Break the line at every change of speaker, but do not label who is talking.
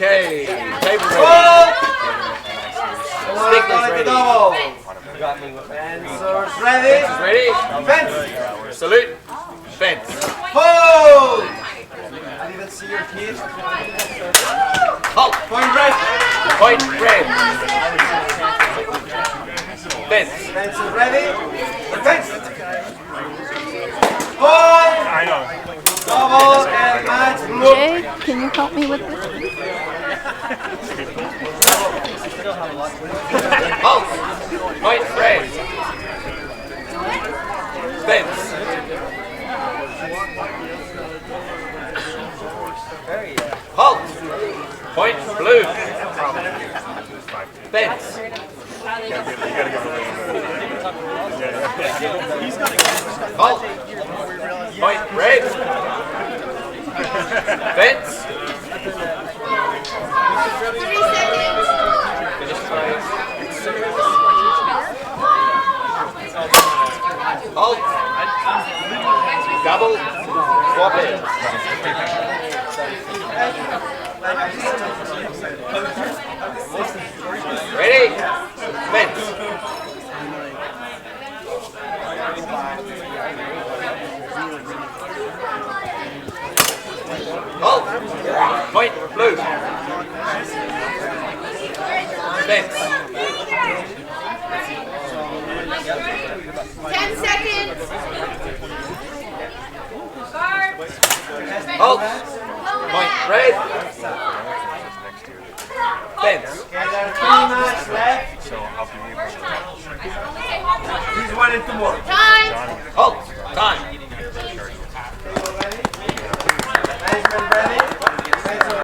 Okay, table ready.
Stickler's ready. Double. Fencer's ready.
Fencer's ready.
Fence.
Salute. Fence.
Hold. I didn't even see your teeth.
Halt.
Point red.
Point red. Fence.
Fence is ready. Fence. Hold.
I know.
Double and match blue.
Jay, can you help me with this?
Halt. Point red. Fence. Halt. Point blue. Fence. Halt. Point red. Fence.
3 seconds.
Halt. Double. Swap in. Ready? Fence. Halt. Point blue. Fence.
10 seconds. Guard.
Halt. Point red. Fence.
Okay, there are 3 matches left. He's 1 and 2 more.
Time.
Halt. Time.
Management ready.